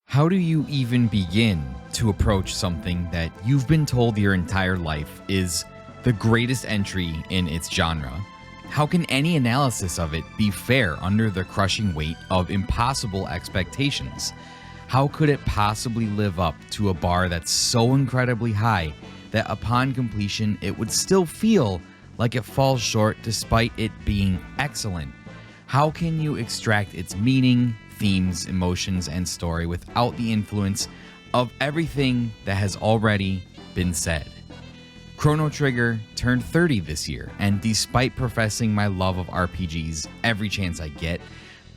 How do you even begin to approach something that you've been told your entire life is the greatest entry in its genre? How can any analysis of it be fair under the crushing weight of impossible expectations? How could it possibly live up to a bar that's so incredibly high that upon completion it would still feel like it falls short despite it being excellent? How can you extract its meaning, themes, emotions, and story without the influence of everything that has already been said? Chrono Trigger turned 30 this year, and despite professing my love of RPGs every chance I get,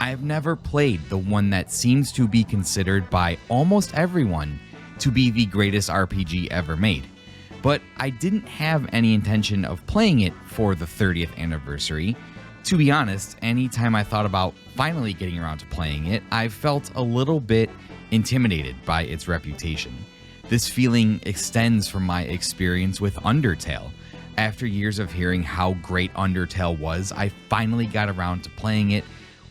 I have never played the one that seems to be considered by almost everyone to be the greatest RPG ever made. But I didn't have any intention of playing it for the 30th anniversary. To be honest, anytime I thought about finally getting around to playing it, I felt a little bit intimidated by its reputation. This feeling extends from my experience with Undertale. After years of hearing how great Undertale was, I finally got around to playing it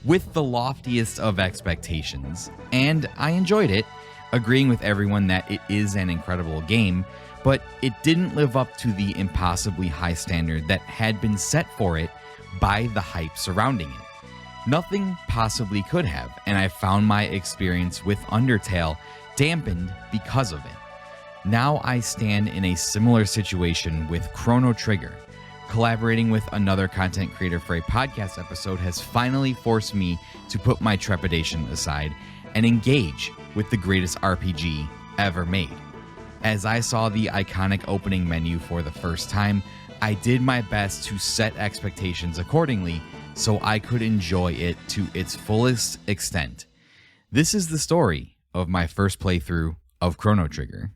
with the loftiest of expectations, and I enjoyed it, agreeing with everyone that it is an incredible game, but it didn't live up to the impossibly high standard that had been set for it by the hype surrounding it. Nothing possibly could have, and I found my experience with Undertale dampened because of it. Now I stand in a similar situation with Chrono Trigger. Collaborating with another content creator for a podcast episode has finally forced me to put my trepidation aside and engage with the greatest RPG ever made. As I saw the iconic opening menu for the first time, I did my best to set expectations accordingly so I could enjoy it to its fullest extent. This is the story of my first playthrough of Chrono Trigger.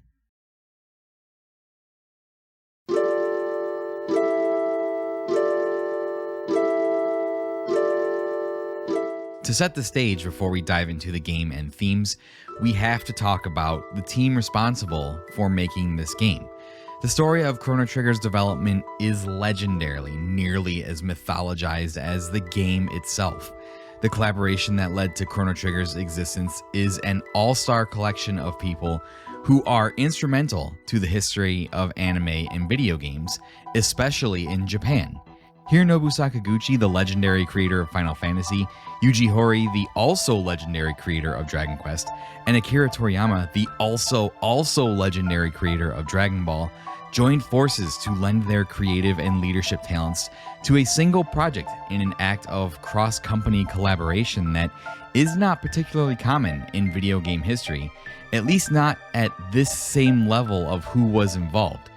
To set the stage before we dive into the game and themes, we have to talk about the team responsible for making this game. The story of Chrono Trigger's development is legendarily nearly as mythologized as the game itself. The collaboration that led to Chrono Trigger's existence is an all-star collection of people who are instrumental to the history of anime and video games, especially in Japan. Hironobu Sakaguchi, the legendary creator of Final Fantasy, Yuji Horii, the also legendary creator of Dragon Quest, and Akira Toriyama, the also legendary creator of Dragon Ball, joined forces to lend their creative and leadership talents to a single project in an act of cross-company collaboration that is not particularly common in video game history, at least not at this same level of who was involved.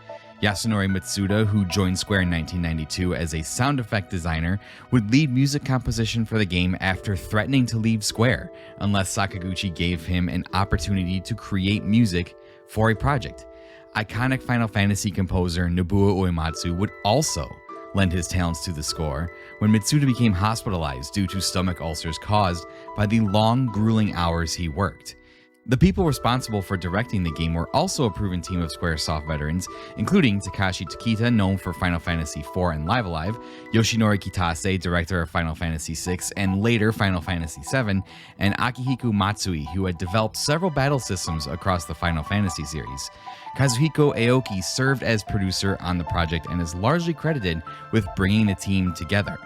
Yasunori Mitsuda, who joined Square in 1992 as a sound effect designer, would lead music composition for the game after threatening to leave Square unless Sakaguchi gave him an opportunity to create music for a project. Iconic Final Fantasy composer Nobuo Uematsu would also lend his talents to the score when Mitsuda became hospitalized due to stomach ulcers caused by the long, grueling hours he worked. The people responsible for directing the game were also a proven team of Squaresoft veterans, including Takashi Takita, known for Final Fantasy IV and Live Alive, Yoshinori Kitase, director of Final Fantasy VI and later Final Fantasy VII, and Akihiko Matsui, who had developed several battle systems across the Final Fantasy series. Kazuhiko Aoki served as producer on the project and is largely credited with bringing the team together.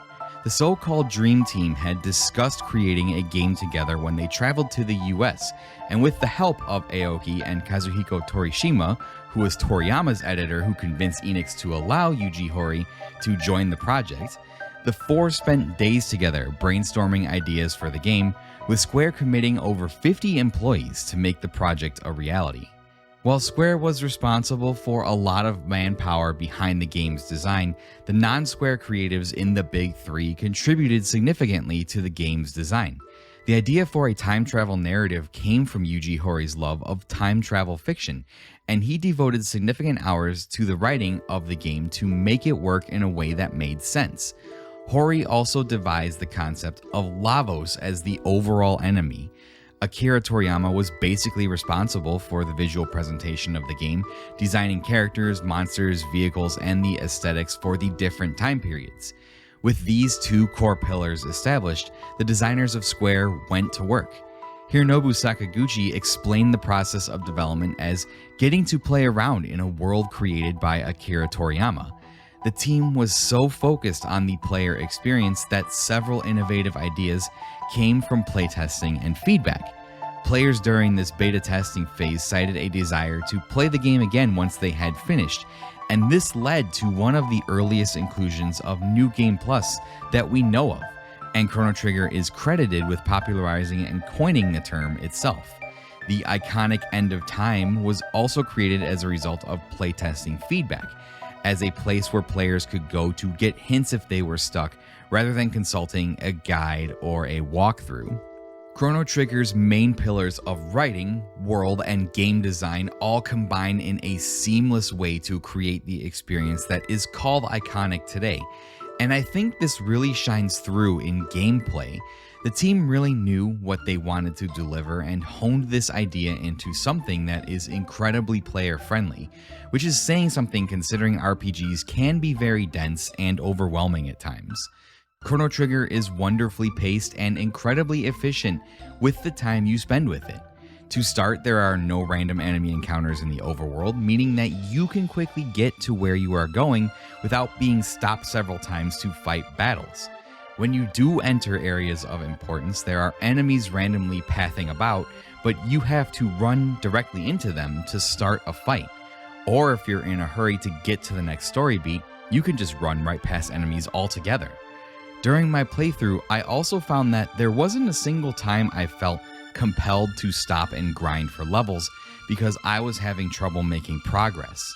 The so-called Dream Team had discussed creating a game together when they traveled to the US, and with the help of Aoki and Kazuhiko Torishima, who was Toriyama's editor who convinced Enix to allow Yuji Horii to join the project, the four spent days together brainstorming ideas for the game, with Square committing over 50 employees to make the project a reality. While Square was responsible for a lot of manpower behind the game's design, the non-Square creatives in the Big Three contributed significantly to the game's design. The idea for a time travel narrative came from Yuji Horii's love of time travel fiction, and he devoted significant hours to the writing of the game to make it work in a way that made sense. Horii also devised the concept of Lavos as the overall enemy. Akira Toriyama was basically responsible for the visual presentation of the game, designing characters, monsters, vehicles, and the aesthetics for the different time periods. With these two core pillars established, the designers of Square went to work. Hironobu Sakaguchi explained the process of development as getting to play around in a world created by Akira Toriyama. The team was so focused on the player experience that several innovative ideas came from playtesting and feedback. Players during this beta testing phase cited a desire to play the game again once they had finished, and this led to one of the earliest inclusions of New Game Plus that we know of, and Chrono Trigger is credited with popularizing and coining the term itself. The iconic End of Time was also created as a result of playtesting feedback, as a place where players could go to get hints if they were stuck, rather than consulting a guide or a walkthrough. Chrono Trigger's main pillars of writing, world, and game design all combine in a seamless way to create the experience that is called iconic today. And I think this really shines through in gameplay. The team really knew what they wanted to deliver and honed this idea into something that is incredibly player-friendly, which is saying something considering RPGs can be very dense and overwhelming at times. Chrono Trigger is wonderfully paced and incredibly efficient with the time you spend with it. To start, there are no random enemy encounters in the overworld, meaning that you can quickly get to where you are going without being stopped several times to fight battles. When you do enter areas of importance, there are enemies randomly pathing about, but you have to run directly into them to start a fight. Or if you're in a hurry to get to the next story beat, you can just run right past enemies altogether. During my playthrough, I also found that there wasn't a single time I felt compelled to stop and grind for levels because I was having trouble making progress.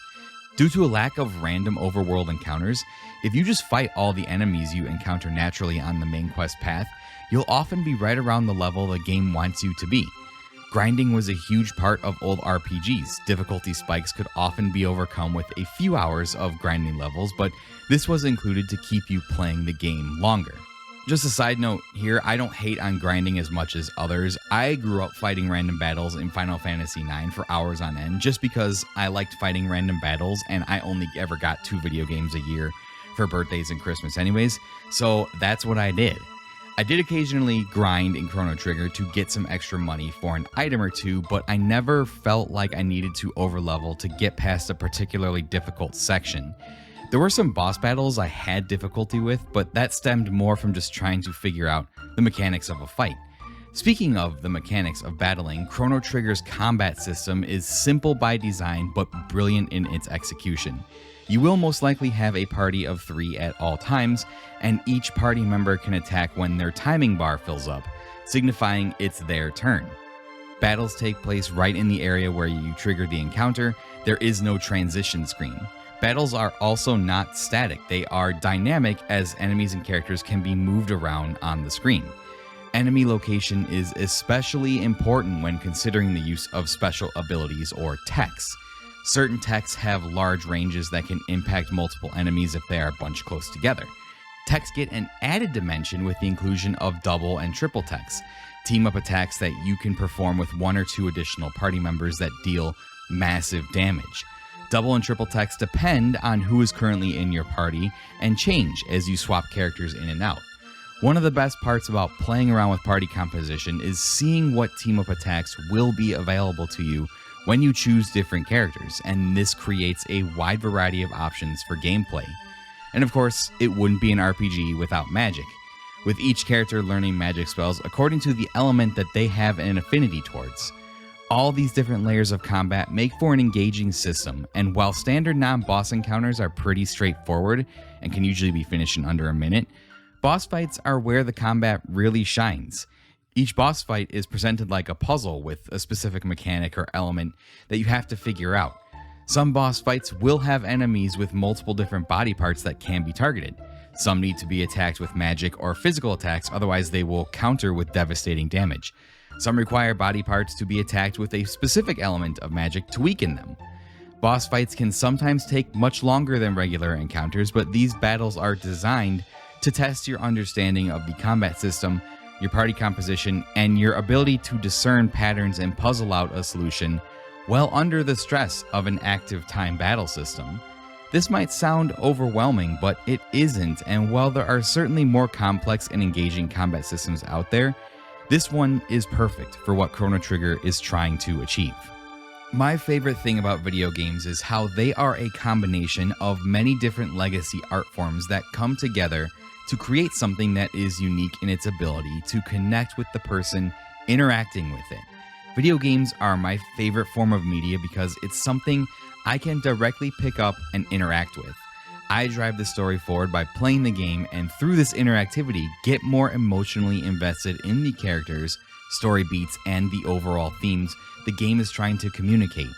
Due to a lack of random overworld encounters, if you just fight all the enemies you encounter naturally on the main quest path, you'll often be right around the level the game wants you to be. Grinding was a huge part of old RPGs. Difficulty spikes could often be overcome with a few hours of grinding levels, but this was included to keep you playing the game longer. Just a side note here, I don't hate on grinding as much as others. I grew up fighting random battles in Final Fantasy IX for hours on end just because I liked fighting random battles and I only ever got 2 video games a year for birthdays and Christmas anyways, so that's what I did. I did occasionally grind in Chrono Trigger to get some extra money for an item or two, but I never felt like I needed to overlevel to get past a particularly difficult section. There were some boss battles I had difficulty with, but that stemmed more from just trying to figure out the mechanics of a fight. Speaking of the mechanics of battling, Chrono Trigger's combat system is simple by design but brilliant in its execution. You will most likely have a party of 3 at all times, and each party member can attack when their timing bar fills up, signifying it's their turn. Battles take place right in the area where you trigger the encounter. There is no transition screen. Battles are also not static, they are dynamic as enemies and characters can be moved around on the screen. Enemy location is especially important when considering the use of special abilities or techs. Certain techs have large ranges that can impact multiple enemies if they are bunched close together. Techs get an added dimension with the inclusion of double and triple techs, team-up attacks that you can perform with 1 or 2 additional party members that deal massive damage. Double and triple techs depend on who is currently in your party and change as you swap characters in and out. One of the best parts about playing around with party composition is seeing what team-up attacks will be available to you when you choose different characters, and this creates a wide variety of options for gameplay. And of course, it wouldn't be an RPG without magic, with each character learning magic spells according to the element that they have an affinity towards. All these different layers of combat make for an engaging system, and while standard non-boss encounters are pretty straightforward and can usually be finished in under a minute, boss fights are where the combat really shines. Each boss fight is presented like a puzzle with a specific mechanic or element that you have to figure out. Some boss fights will have enemies with multiple different body parts that can be targeted. Some need to be attacked with magic or physical attacks, otherwise they will counter with devastating damage. Some require body parts to be attacked with a specific element of magic to weaken them. Boss fights can sometimes take much longer than regular encounters, but these battles are designed to test your understanding of the combat system, your party composition, and your ability to discern patterns and puzzle out a solution well under the stress of an active time battle system. This might sound overwhelming, but it isn't, and while there are certainly more complex and engaging combat systems out there, This one is perfect for what Chrono Trigger is trying to achieve. My favorite thing about video games is how they are a combination of many different legacy art forms that come together to create something that is unique in its ability to connect with the person interacting with it. Video games are my favorite form of media because it's something I can directly pick up and interact with. I drive the story forward by playing the game, and through this interactivity, get more emotionally invested in the characters, story beats, and the overall themes the game is trying to communicate.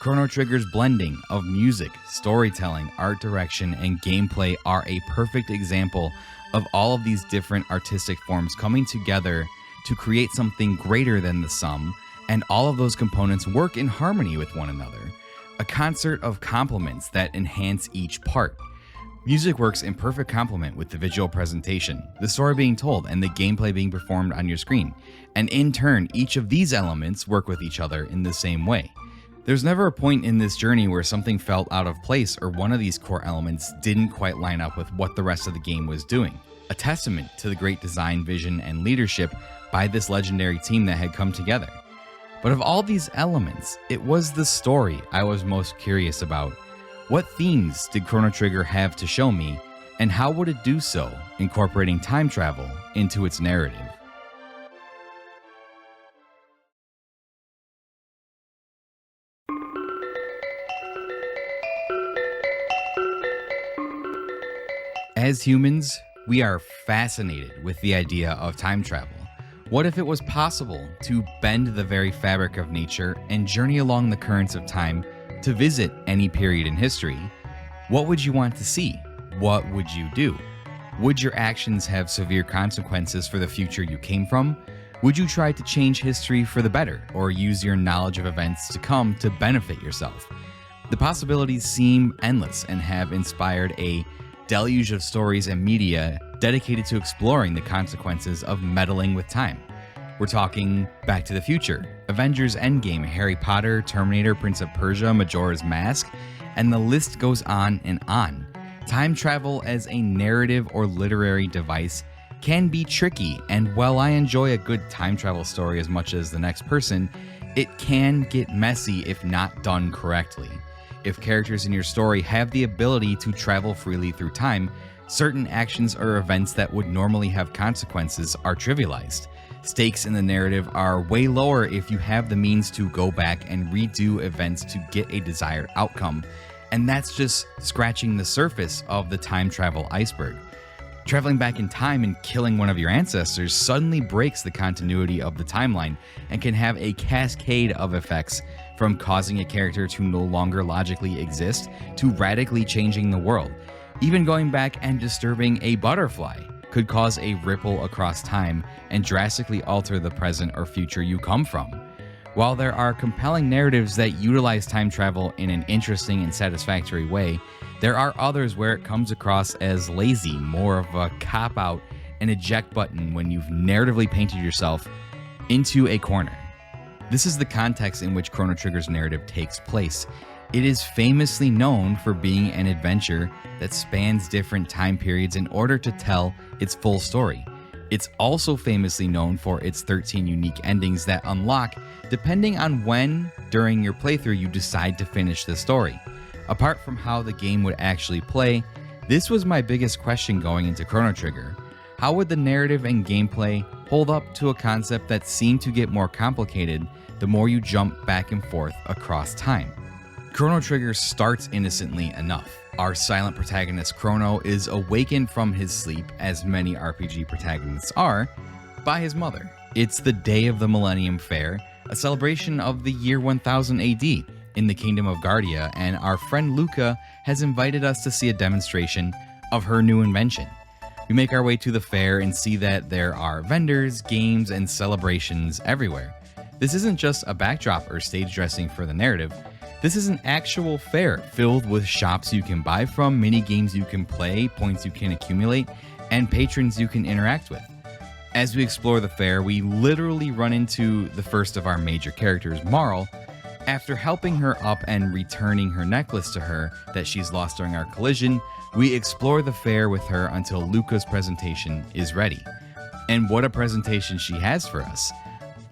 Chrono Trigger's blending of music, storytelling, art direction, and gameplay are a perfect example of all of these different artistic forms coming together to create something greater than the sum, and all of those components work in harmony with one another. A concert of complements that enhance each part. Music works in perfect complement with the visual presentation, the story being told, and the gameplay being performed on your screen. And in turn, each of these elements work with each other in the same way. There's never a point in this journey where something felt out of place or one of these core elements didn't quite line up with what the rest of the game was doing. A testament to the great design, vision, and leadership by this legendary team that had come together. But of all these elements, it was the story I was most curious about. What themes did Chrono Trigger have to show me, and how would it do so, incorporating time travel into its narrative? As humans, we are fascinated with the idea of time travel. What if it was possible to bend the very fabric of nature and journey along the currents of time to visit any period in history? What would you want to see? What would you do? Would your actions have severe consequences for the future you came from? Would you try to change history for the better, or use your knowledge of events to come to benefit yourself? The possibilities seem endless and have inspired a deluge of stories and media dedicated to exploring the consequences of meddling with time. We're talking Back to the Future, Avengers Endgame, Harry Potter, Terminator, Prince of Persia, Majora's Mask, and the list goes on and on. Time travel as a narrative or literary device can be tricky, and while I enjoy a good time travel story as much as the next person, it can get messy if not done correctly. If characters in your story have the ability to travel freely through time, certain actions or events that would normally have consequences are trivialized. Stakes in the narrative are way lower if you have the means to go back and redo events to get a desired outcome, and that's just scratching the surface of the time travel iceberg. Traveling back in time and killing one of your ancestors suddenly breaks the continuity of the timeline and can have a cascade of effects, from causing a character to no longer logically exist to radically changing the world. Even going back and disturbing a butterfly could cause a ripple across time and drastically alter the present or future you come from. While there are compelling narratives that utilize time travel in an interesting and satisfactory way, there are others where it comes across as lazy, more of a cop-out and eject button when you've narratively painted yourself into a corner. This is the context in which Chrono Trigger's narrative takes place. It is famously known for being an adventure that spans different time periods in order to tell its full story. It's also famously known for its 13 unique endings that unlock depending on when during your playthrough you decide to finish the story. Apart from how the game would actually play, this was my biggest question going into Chrono Trigger. How would the narrative and gameplay hold up to a concept that seemed to get more complicated the more you jump back and forth across time? Chrono Trigger starts innocently enough. Our silent protagonist Chrono is awakened from his sleep, as many RPG protagonists are, by his mother. It's the day of the Millennium Fair, a celebration of the year 1000 AD in the Kingdom of Guardia, and our friend Luca has invited us to see a demonstration of her new invention. We make our way to the fair and see that there are vendors, games, and celebrations everywhere. This isn't just a backdrop or stage dressing for the narrative. This is an actual fair filled with shops you can buy from, mini games you can play, points you can accumulate, and patrons you can interact with. As we explore the fair, we literally run into the first of our major characters, Marl. After helping her up and returning her necklace to her that she's lost during our collision, we explore the fair with her until Luca's presentation is ready. And what a presentation she has for us.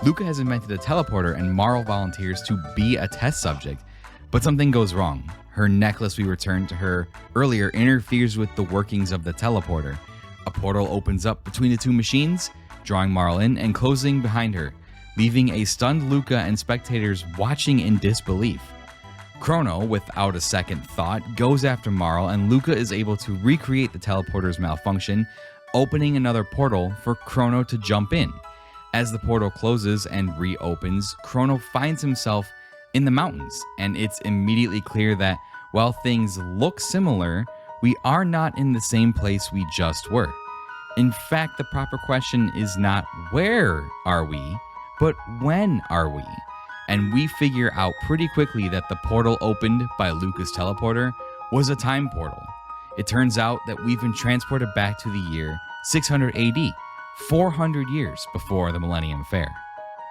Luca has invented a teleporter and Marl volunteers to be a test subject, but something goes wrong. Her necklace we returned to her earlier interferes with the workings of the teleporter. A portal opens up between the two machines, drawing Marl in and closing behind her, leaving a stunned Luca and spectators watching in disbelief. Chrono, without a second thought, goes after Marl, and Luca is able to recreate the teleporter's malfunction, opening another portal for Chrono to jump in. As the portal closes and reopens, Chrono finds himself in the mountains, and it's immediately clear that while things look similar, we are not in the same place we just were. In fact, the proper question is not where are we, but when are we? And we figure out pretty quickly that the portal opened by Luca's teleporter was a time portal. It turns out that we've been transported back to the year 600 AD, 400 years before the Millennium Fair.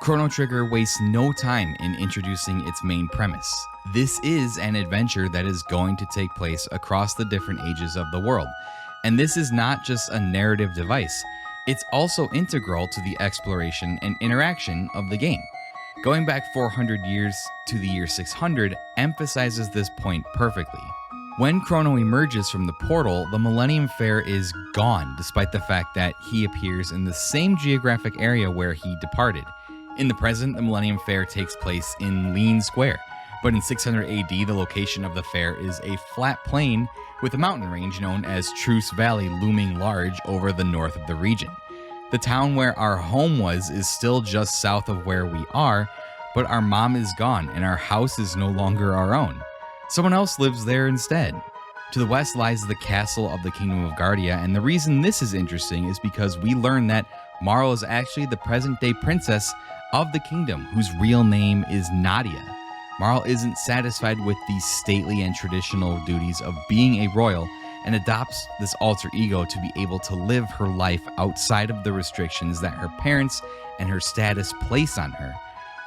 Chrono Trigger wastes no time in introducing its main premise. This is an adventure that is going to take place across the different ages of the world. And this is not just a narrative device, it's also integral to the exploration and interaction of the game. Going back 400 years to the year 600 emphasizes this point perfectly. When Chrono emerges from the portal, the Millennium Fair is gone, despite the fact that he appears in the same geographic area where he departed. In the present, the Millennium Fair takes place in Lean Square, but in 600 AD, the location of the fair is a flat plain with a mountain range known as Truce Valley looming large over the north of the region. The town where our home was is still just south of where we are, but our mom is gone and our house is no longer our own. Someone else lives there instead. To the west lies the castle of the Kingdom of Guardia, and the reason this is interesting is because we learn that Marl is actually the present-day princess of the kingdom, whose real name is Nadia. Marl isn't satisfied with the stately and traditional duties of being a royal and adopts this alter ego to be able to live her life outside of the restrictions that her parents and her status place on her.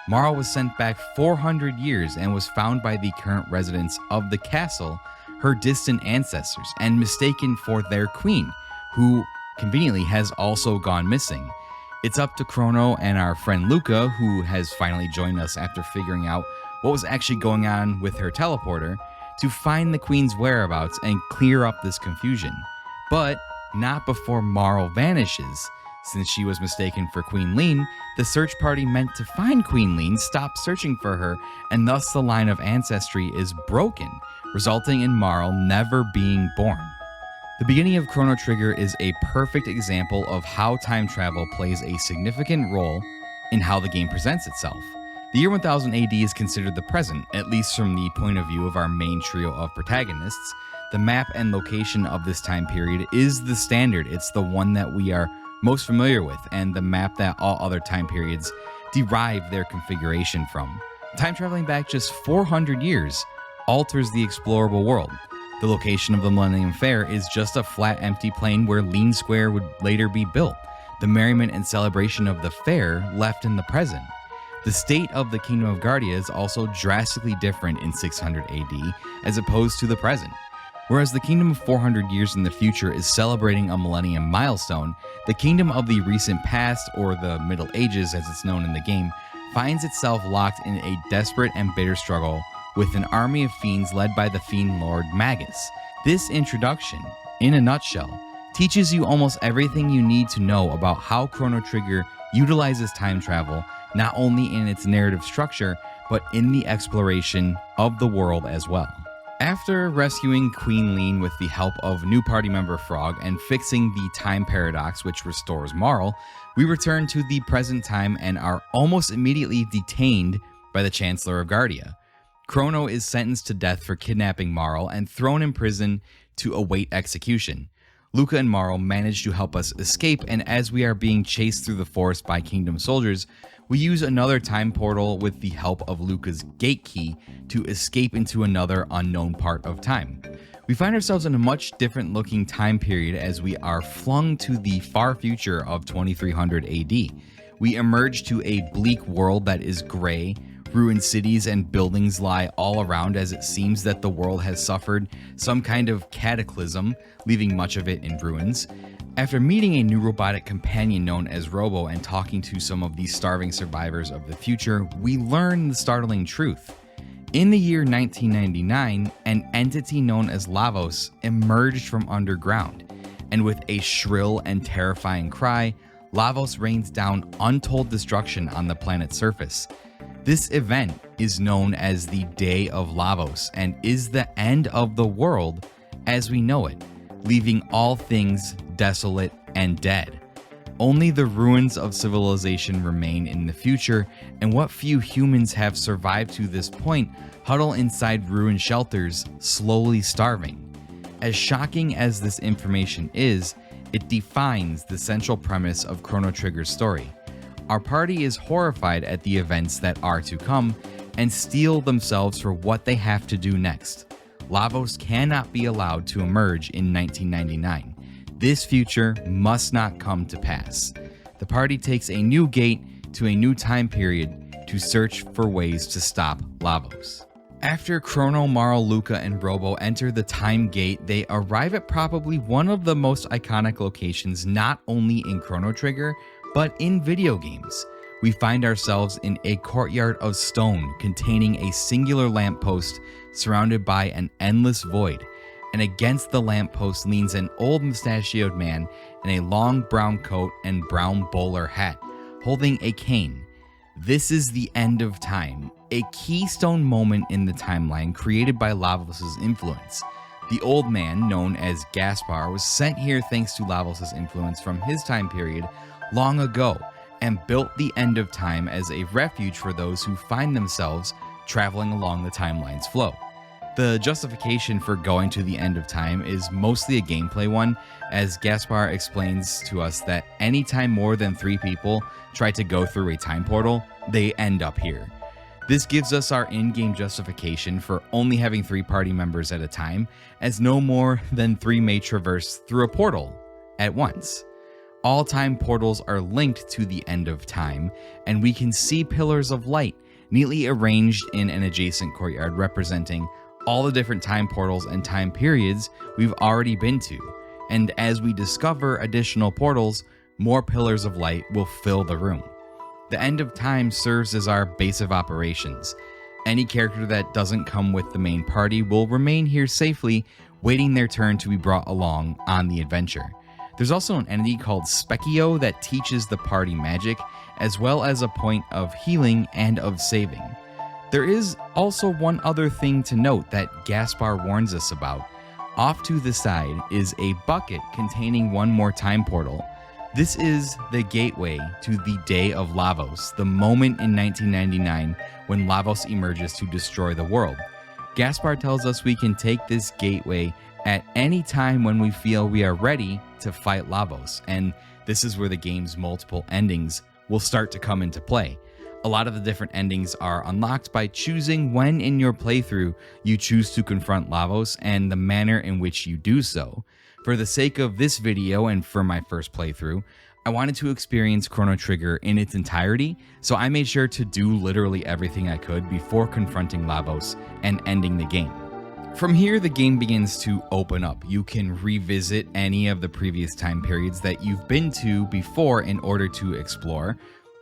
Marl was sent back 400 years and was found by the current residents of the castle, her distant ancestors, and mistaken for their queen, who conveniently has also gone missing. It's up to Chrono and our friend Luca, who has finally joined us after figuring out what was actually going on with her teleporter, to find the queen's whereabouts and clear up this confusion. But not before Marl vanishes. Since she was mistaken for Queen Lean, the search party meant to find Queen Lean stopped searching for her, and thus the line of ancestry is broken, resulting in Marl never being born. The beginning of Chrono Trigger is a perfect example of how time travel plays a significant role in how the game presents itself. The year 1000 AD is considered the present, at least from the point of view of our main trio of protagonists. The map and location of this time period is the standard. It's the one that we are most familiar with, and the map that all other time periods derive their configuration from. Time traveling back just 400 years alters the explorable world. The location of the Millennium Fair is just a flat, empty plain where Lean Square would later be built. The merriment and celebration of the fair left in the present. The state of the Kingdom of Guardia is also drastically different in 600 AD as opposed to the present. Whereas the Kingdom of 400 years in the future is celebrating a millennium milestone, the Kingdom of the recent past, or the Middle Ages as it's known in the game, finds itself locked in a desperate and bitter struggle with an army of fiends led by the fiend lord Magus. This introduction, in a nutshell, teaches you almost everything you need to know about how Chrono Trigger utilizes time travel, not only in its narrative structure, but in the exploration of the world as well. After rescuing Queen Lean with the help of new party member Frog and fixing the time paradox which restores Marl, we return to the present time and are almost immediately detained by the Chancellor of Guardia. Chrono is sentenced to death for kidnapping Marl and thrown in prison to await execution. Luca and Marl manage to help us escape, and as we are being chased through the forest by Kingdom soldiers, we use another time portal with the help of Luca's gate key to escape into another unknown part of time. We find ourselves in a much different looking time period as we are flung to the far future of 2300 AD. We emerge to a bleak world that is gray. Ruined cities and buildings lie all around as it seems that the world has suffered some kind of cataclysm, leaving much of it in ruins. After meeting a new robotic companion known as Robo and talking to some of the starving survivors of the future, we learn the startling truth. In the year 1999, an entity known as Lavos emerged from underground, and with a shrill and terrifying cry, Lavos rains down untold destruction on the planet's surface. This event is known as the Day of Lavos and is the end of the world as we know it, leaving all things desolate and dead. Only the ruins of civilization remain in the future, and what few humans have survived to this point huddle inside ruined shelters, slowly starving. As shocking as this information is, it defines the central premise of Chrono Trigger's story. Our party is horrified at the events that are to come and steel themselves for what they have to do next. Lavos cannot be allowed to emerge in 1999. This future must not come to pass. The party takes a new gate to a new time period to search for ways to stop Lavos. After Chrono, Marl, Luca, and Robo enter the time gate, they arrive at probably one of the most iconic locations not only in Chrono Trigger, but in video games. We find ourselves in a courtyard of stone containing a singular lamppost surrounded by an endless void, and against the lamppost leans an old mustachioed man in a long brown coat and brown bowler hat, holding a cane. This is the end of time, a keystone moment in the timeline created by Lavos' influence. The old man, known as Gaspar, was sent here thanks to Lavos' influence from his time period long ago, and built the end of time as a refuge for those who find themselves traveling along the timeline's flow. The justification for going to the end of time is mostly a gameplay one, as Gaspar explains to us that anytime more than 3 people try to go through a time portal, they end up here. This gives us our in-game justification for only having 3 party members at a time, as no more than 3 may traverse through a portal at once. All time portals are linked to the end of time, and we can see pillars of light neatly arranged in an adjacent courtyard representing all the different time portals and time periods we've already been to. And as we discover additional portals, more pillars of light will fill the room. The end of time serves as our base of operations. Any character that doesn't come with the main party will remain here safely, waiting their turn to be brought along on the adventure. There's also an entity called Specchio that teaches the party magic, as well as a point of healing and of saving. There is also one other thing to note that Gaspar warns us about. Off to the side is a bucket containing one more time portal. This is the gateway to the Day of Lavos, the moment in 1999 when Lavos emerges to destroy the world. Gaspar tells us we can take this gateway at any time when we feel we are ready to fight Lavos, and this is where the game's multiple endings will start to come into play. A lot of the different endings are unlocked by choosing when in your playthrough you choose to confront Lavos and the manner in which you do so. For the sake of this video and for my first playthrough, I wanted to experience Chrono Trigger in its entirety, so I made sure to do literally everything I could before confronting Lavos and ending the game. From here, the game begins to open up. You can revisit any of the previous time periods that you've been to before in order to explore,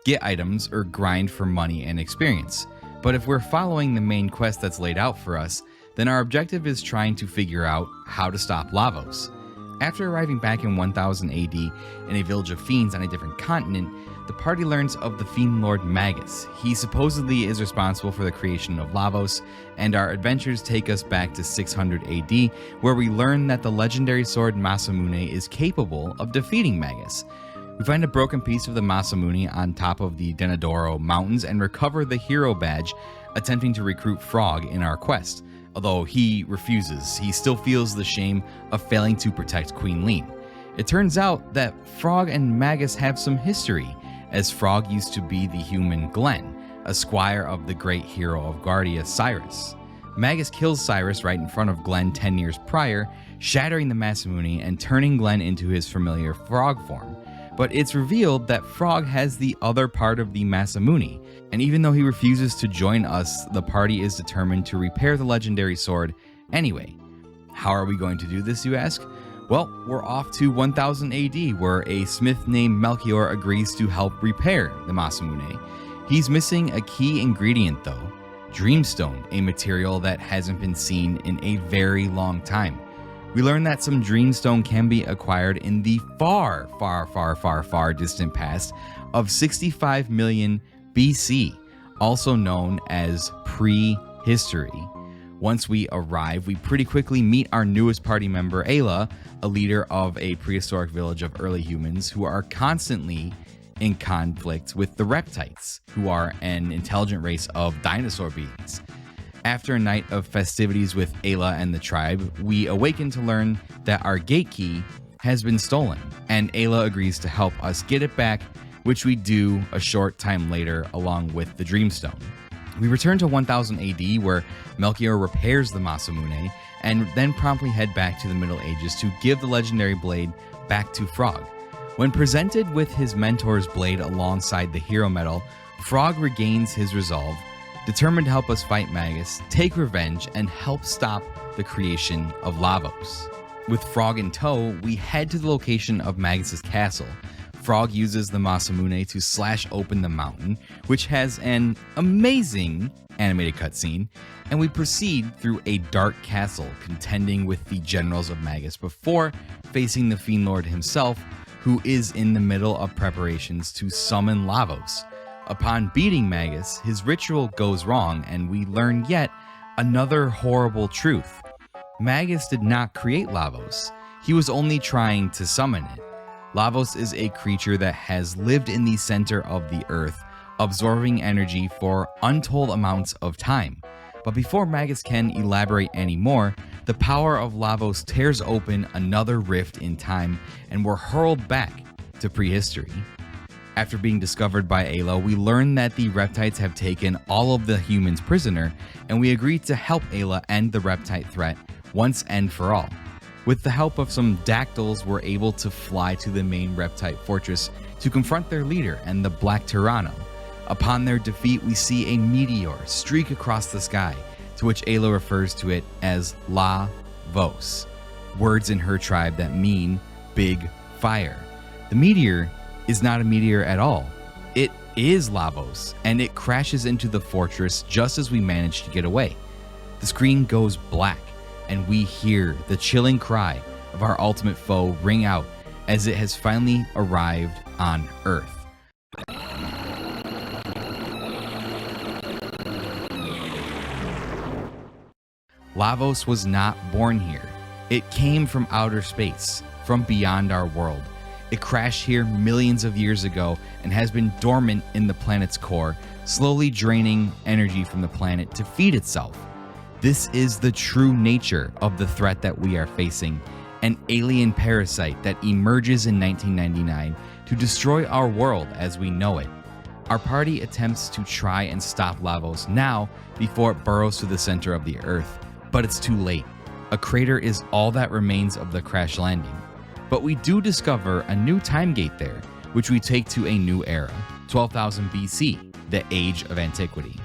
get items, or grind for money and experience. But if we're following the main quest that's laid out for us, then our objective is trying to figure out how to stop Lavos. After arriving back in 1000 AD in a village of fiends on a different continent, the party learns of the fiend lord Magus. He supposedly is responsible for the creation of Lavos, and our adventures take us back to 600 AD, where we learn that the legendary sword Masamune is capable of defeating Magus. We find a broken piece of the Masamune on top of the Denadoro Mountains and recover the hero badge, attempting to recruit Frog in our quest. Although he refuses, he still feels the shame of failing to protect Queen Leene. It turns out that Frog and Magus have some history, as Frog used to be the human Glenn, a squire of the great hero of Guardia, Cyrus. Magus kills Cyrus right in front of Glenn 10 years prior, shattering the Masamune and turning Glenn into his familiar Frog form. But it's revealed that Frog has the other part of the Masamune, and even though he refuses to join us, the party is determined to repair the legendary sword anyway. How are we going to do this, you ask? Well, we're off to 1000 AD, where a smith named Melchior agrees to help repair the Masamune. He's missing a key ingredient though, Dreamstone, a material that hasn't been seen in a very long time. We learn that some Dreamstone can be acquired in the far distant past of 65 million BC, also known as prehistory. Once we arrive, we pretty quickly meet our newest party member, Ayla, a leader of a prehistoric village of early humans who are constantly in conflict with the Reptites, who are an intelligent race of dinosaur beings. After a night of festivities with Ayla and the tribe, we awaken to learn that our gate key has been stolen, and Ayla agrees to help us get it back, which we do a short time later along with the Dreamstone. We return to 1000 AD, where Melchior repairs the Masamune, and then promptly head back to the Middle Ages to give the legendary blade back to Frog. When presented with his mentor's blade alongside the hero medal, Frog regains his resolve, determined to help us fight Magus, take revenge, and help stop the creation of Lavos. With Frog in tow, we head to the location of Magus' castle. Frog uses the Masamune to slash open the mountain, which has an amazing animated cutscene, and we proceed through a dark castle contending with the generals of Magus before facing the Fiend Lord himself, who is in the middle of preparations to summon Lavos. Upon beating Magus, his ritual goes wrong, and we learn yet another horrible truth. Magus did not create Lavos. He was only trying to summon it. Lavos is a creature that has lived in the center of the earth, absorbing energy for untold amounts of time. But before Magus can elaborate anymore, the power of Lavos tears open another rift in time, and we're hurled back to prehistory. After being discovered by Ayla, we learn that the Reptites have taken all of the humans prisoner, and we agree to help Ayla end the Reptite threat once and for all. With the help of some dactyls, we're able to fly to the main Reptite fortress to confront their leader and the Black Tyranno. Upon their defeat, we see a meteor streak across the sky, to which Ayla refers to it as La-Vos, words in her tribe that mean big fire. The meteor is not a meteor at all. It is Lavos, and it crashes into the fortress just as we manage to get away. The screen goes black, and we hear the chilling cry of our ultimate foe ring out as it has finally arrived on Earth. Lavos was not born here. It came from outer space, from beyond our world. It crashed here millions of years ago and has been dormant in the planet's core, slowly draining energy from the planet to feed itself. This is the true nature of the threat that we are facing, an alien parasite that emerges in 1999 to destroy our world as we know it. Our party attempts to try and stop Lavos now before it burrows to the center of the Earth, but it's too late. A crater is all that remains of the crash landing. But we do discover a new time gate there, which we take to a new era, 12,000 BC, the Age of Antiquity.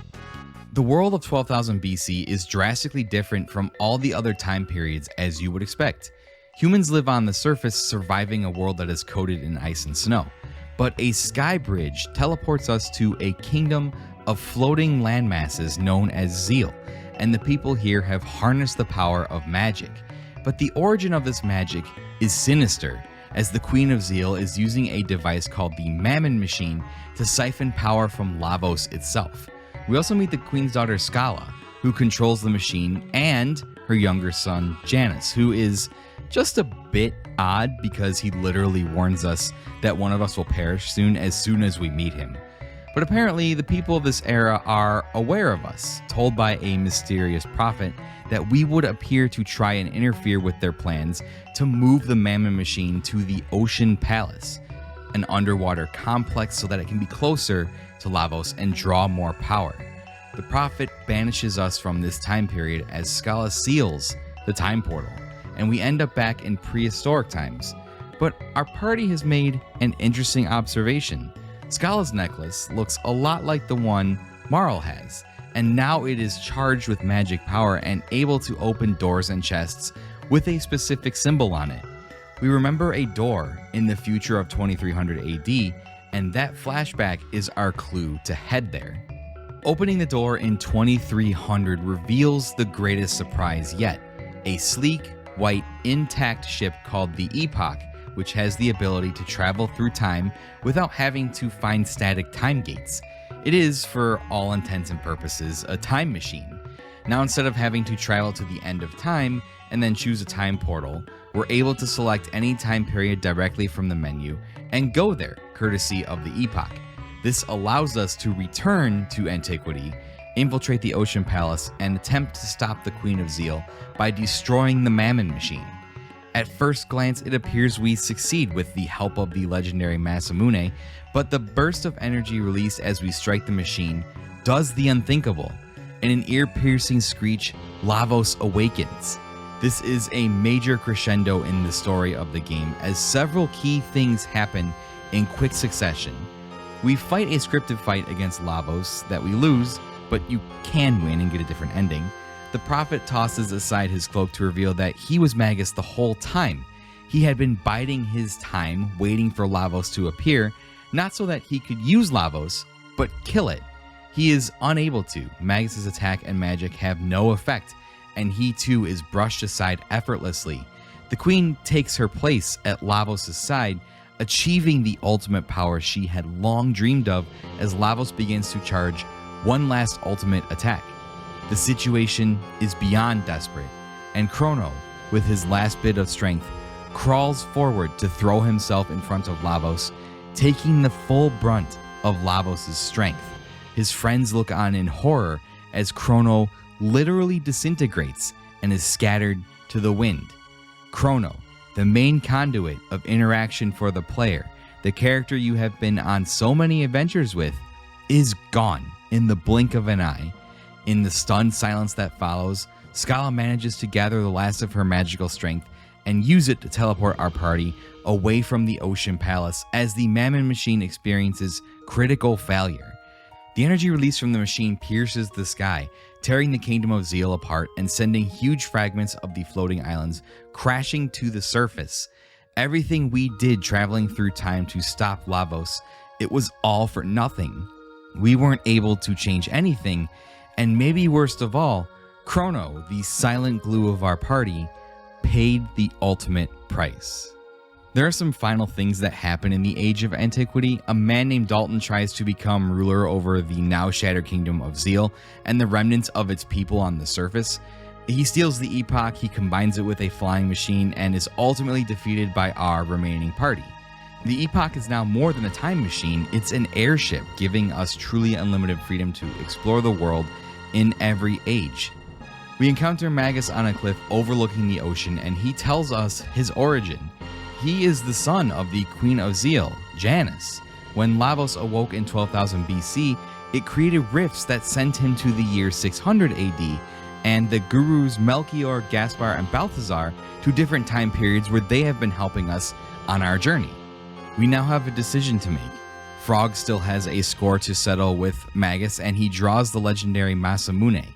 The world of 12,000 BC is drastically different from all the other time periods as you would expect. Humans live on the surface, surviving a world that is coated in ice and snow. But a sky bridge teleports us to a kingdom of floating landmasses known as Zeal, and the people here have harnessed the power of magic. But the origin of this magic is sinister, as the Queen of Zeal is using a device called the Mammon Machine to siphon power from Lavos itself. We also meet the Queen's daughter Scala, who controls the machine, and her younger son Janus, who is just a bit odd because he literally warns us that one of us will perish soon as we meet him. But apparently the people of this era are aware of us, told by a mysterious prophet that we would appear to try and interfere with their plans to move the Mammon Machine to the Ocean Palace, an underwater complex so that it can be closer to Lavos and draw more power. The prophet banishes us from this time period as Scala seals the time portal, and we end up back in prehistoric times. But our party has made an interesting observation. Scala's necklace looks a lot like the one Marl has, and now it is charged with magic power and able to open doors and chests with a specific symbol on it. We remember a door in the future of 2300 AD, and that flashback is our clue to head there. Opening the door in 2300 reveals the greatest surprise yet, a sleek, white, intact ship called the Epoch, which has the ability to travel through time without having to find static time gates. It is, for all intents and purposes, a time machine. Now, instead of having to travel to the end of time and then choose a time portal, we're able to select any time period directly from the menu and go there, courtesy of the Epoch. This allows us to return to antiquity, infiltrate the Ocean Palace, and attempt to stop the Queen of Zeal by destroying the Mammon Machine. At first glance, it appears we succeed with the help of the legendary Masamune, but the burst of energy released as we strike the machine does the unthinkable. In an ear-piercing screech, Lavos awakens. This is a major crescendo in the story of the game, as several key things happen in quick succession. We fight a scripted fight against Lavos that we lose, but you can win and get a different ending. The Prophet tosses aside his cloak to reveal that he was Magus the whole time. He had been biding his time, waiting for Lavos to appear, not so that he could use Lavos, but kill it. He is unable to. Magus' attack and magic have no effect, and he too is brushed aside effortlessly. The Queen takes her place at Lavos' side, achieving the ultimate power she had long dreamed of as Lavos begins to charge one last ultimate attack. The situation is beyond desperate, and Chrono, with his last bit of strength, crawls forward to throw himself in front of Lavos, taking the full brunt of Lavos' strength. His friends look on in horror as Chrono literally disintegrates and is scattered to the wind. Chrono, the main conduit of interaction for the player, the character you have been on so many adventures with, is gone in the blink of an eye. In the stunned silence that follows, Scala manages to gather the last of her magical strength and use it to teleport our party away from the Ocean Palace as the Mammon Machine experiences critical failure. The energy released from the machine pierces the sky, tearing the Kingdom of Zeal apart and sending huge fragments of the floating islands crashing to the surface. Everything we did traveling through time to stop Lavos, it was all for nothing. We weren't able to change anything, and maybe worst of all, Chrono, the silent glue of our party, paid the ultimate price. There are some final things that happen in the Age of Antiquity. A man named Dalton tries to become ruler over the now shattered Kingdom of Zeal and the remnants of its people on the surface. He steals the Epoch, he combines it with a flying machine, and is ultimately defeated by our remaining party. The Epoch is now more than a time machine, it's an airship, giving us truly unlimited freedom to explore the world in every age. We encounter Magus on a cliff overlooking the ocean, and he tells us his origin. He is the son of the Queen of Zeal, Janus. When Lavos awoke in 12,000 BC, it created rifts that sent him to the year 600 AD, and the gurus Melchior, Gaspar, and Balthazar to different time periods where they have been helping us on our journey. We now have a decision to make. Frog still has a score to settle with Magus, and he draws the legendary Masamune.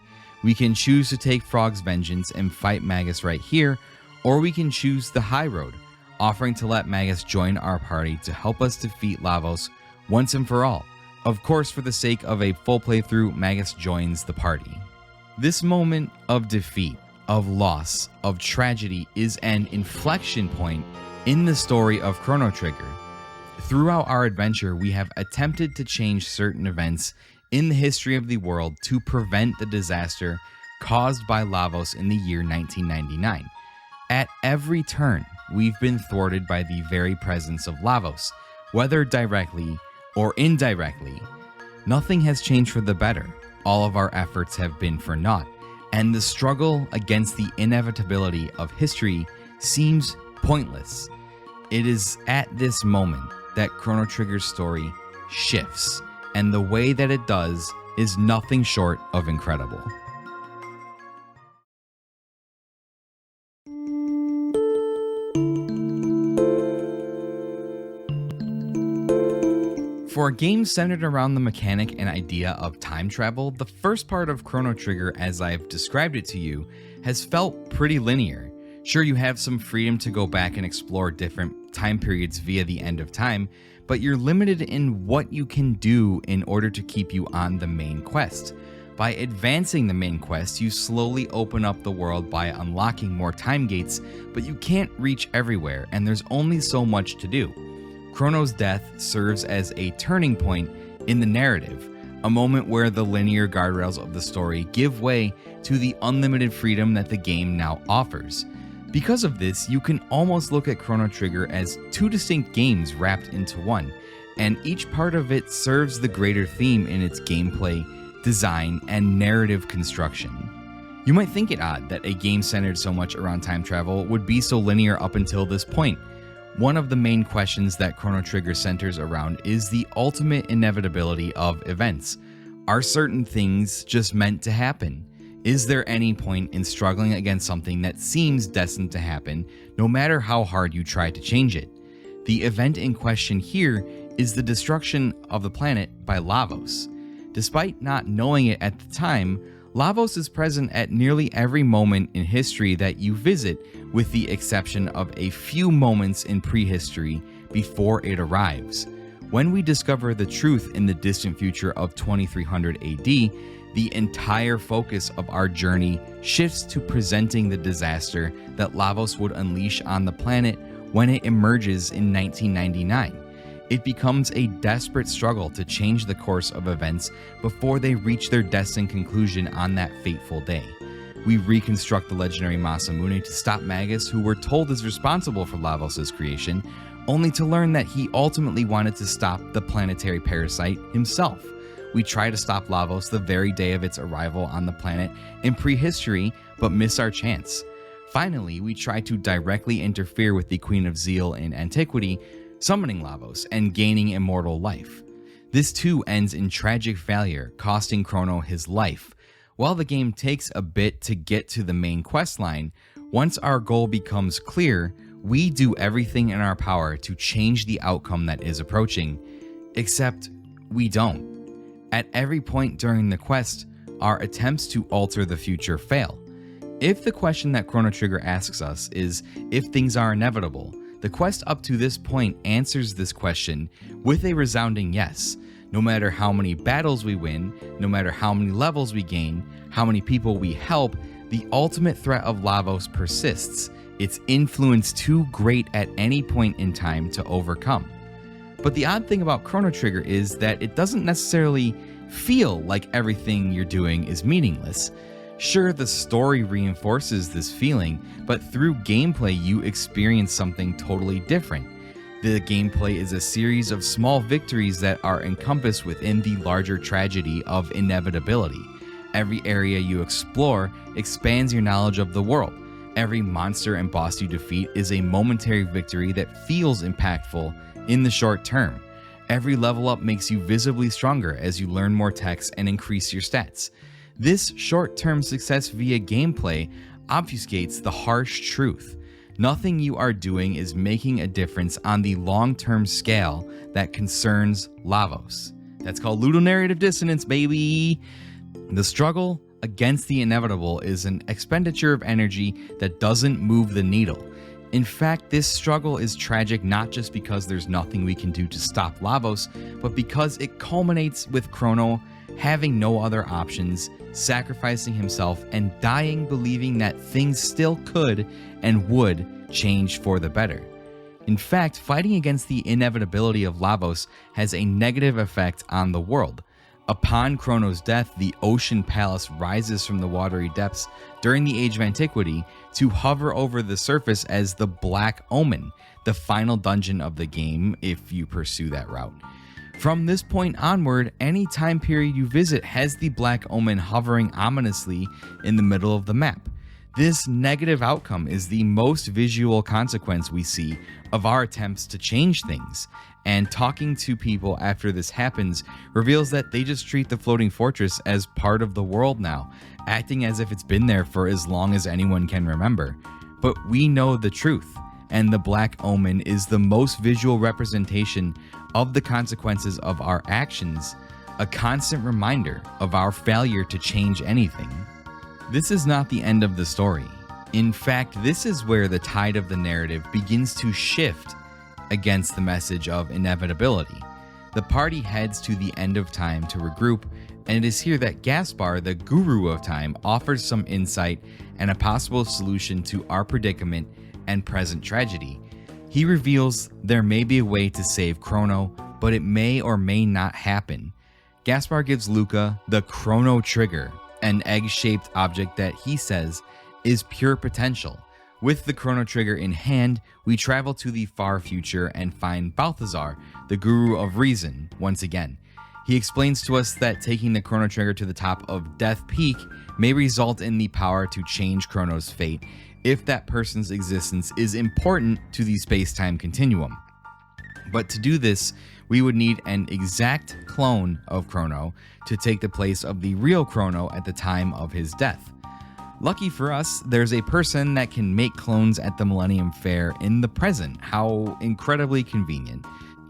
We can choose to take Frog's vengeance and fight Magus right here, or we can choose the high road, offering to let Magus join our party to help us defeat Lavos once and for all. Of course, for the sake of a full playthrough, Magus joins the party. This moment of defeat, of loss, of tragedy is an inflection point in the story of Chrono Trigger. Throughout our adventure, we have attempted to change certain events in the history of the world to prevent the disaster caused by Lavos in the year 1999. At every turn, we've been thwarted by the very presence of Lavos, whether directly or indirectly. Nothing has changed for the better. All of our efforts have been for naught, and the struggle against the inevitability of history seems pointless. It is at this moment that Chrono Trigger's story shifts, and the way that it does is nothing short of incredible. For a game centered around the mechanic and idea of time travel, the first part of Chrono Trigger, as I've described it to you, has felt pretty linear. Sure, you have some freedom to go back and explore different time periods via the end of time, but you're limited in what you can do in order to keep you on the main quest. By advancing the main quest, you slowly open up the world by unlocking more time gates, but you can't reach everywhere, and there's only so much to do. Chrono's death serves as a turning point in the narrative, a moment where the linear guardrails of the story give way to the unlimited freedom that the game now offers. Because of this, you can almost look at Chrono Trigger as two distinct games wrapped into one, and each part of it serves the greater theme in its gameplay, design, and narrative construction. You might think it odd that a game centered so much around time travel would be so linear up until this point. One of the main questions that Chrono Trigger centers around is the ultimate inevitability of events. Are certain things just meant to happen? Is there any point in struggling against something that seems destined to happen, no matter how hard you try to change it? The event in question here is the destruction of the planet by Lavos. Despite not knowing it at the time, Lavos is present at nearly every moment in history that you visit, with the exception of a few moments in prehistory before it arrives. When we discover the truth in the distant future of 2300 AD, the entire focus of our journey shifts to presenting the disaster that Lavos would unleash on the planet when it emerges in 1999. It becomes a desperate struggle to change the course of events before they reach their destined conclusion on that fateful day. We reconstruct the legendary Masamune to stop Magus, who we're told is responsible for Lavos' creation, only to learn that he ultimately wanted to stop the planetary parasite himself. We try to stop Lavos the very day of its arrival on the planet in prehistory, but miss our chance. Finally, we try to directly interfere with the Queen of Zeal in antiquity, summoning Lavos and gaining immortal life. This too ends in tragic failure, costing Chrono his life. While the game takes a bit to get to the main questline, once our goal becomes clear, we do everything in our power to change the outcome that is approaching, except we don't. At every point during the quest, our attempts to alter the future fail. If the question that Chrono Trigger asks us is if things are inevitable, the quest up to this point answers this question with a resounding yes. No matter how many battles we win, no matter how many levels we gain, how many people we help, the ultimate threat of Lavos persists, its influence too great at any point in time to overcome. But the odd thing about Chrono Trigger is that it doesn't necessarily feel like everything you're doing is meaningless. Sure, the story reinforces this feeling, but through gameplay you experience something totally different. The gameplay is a series of small victories that are encompassed within the larger tragedy of inevitability. Every area you explore expands your knowledge of the world. Every monster and boss you defeat is a momentary victory that feels impactful in the short term. Every level up makes you visibly stronger as you learn more techs and increase your stats. This short-term success via gameplay obfuscates the harsh truth. Nothing you are doing is making a difference on the long-term scale that concerns Lavos. That's called ludonarrative dissonance, baby! The struggle against the inevitable is an expenditure of energy that doesn't move the needle. In fact, this struggle is tragic not just because there's nothing we can do to stop Lavos, but because it culminates with Chrono having no other options, sacrificing himself, and dying believing that things still could and would change for the better. In fact, fighting against the inevitability of Lavos has a negative effect on the world. Upon Chrono's death, the Ocean Palace rises from the watery depths during the Age of Antiquity to hover over the surface as the Black Omen, the final dungeon of the game if you pursue that route. From this point onward, any time period you visit has the Black Omen hovering ominously in the middle of the map. This negative outcome is the most visual consequence we see of our attempts to change things, and talking to people after this happens reveals that they just treat the floating fortress as part of the world now, acting as if it's been there for as long as anyone can remember. But we know the truth, and the Black Omen is the most visual representation of the consequences of our actions, a constant reminder of our failure to change anything. This is not the end of the story. In fact, this is where the tide of the narrative begins to shift against the message of inevitability. The party heads to the end of time to regroup, and it is here that Gaspar, the guru of time, offers some insight and a possible solution to our predicament and present tragedy. He reveals there may be a way to save Chrono, but it may or may not happen. Gaspar gives Luca the Chrono Trigger, an egg-shaped object that he says is pure potential. With the Chrono Trigger in hand, we travel to the far future and find Balthazar, the guru of reason, once again. He explains to us that taking the Chrono Trigger to the top of Death Peak may result in the power to change Chrono's fate if that person's existence is important to the space-time continuum. But to do this, we would need an exact clone of Chrono to take the place of the real Chrono at the time of his death. Lucky for us, there's a person that can make clones at the Millennium Fair in the present. How incredibly convenient.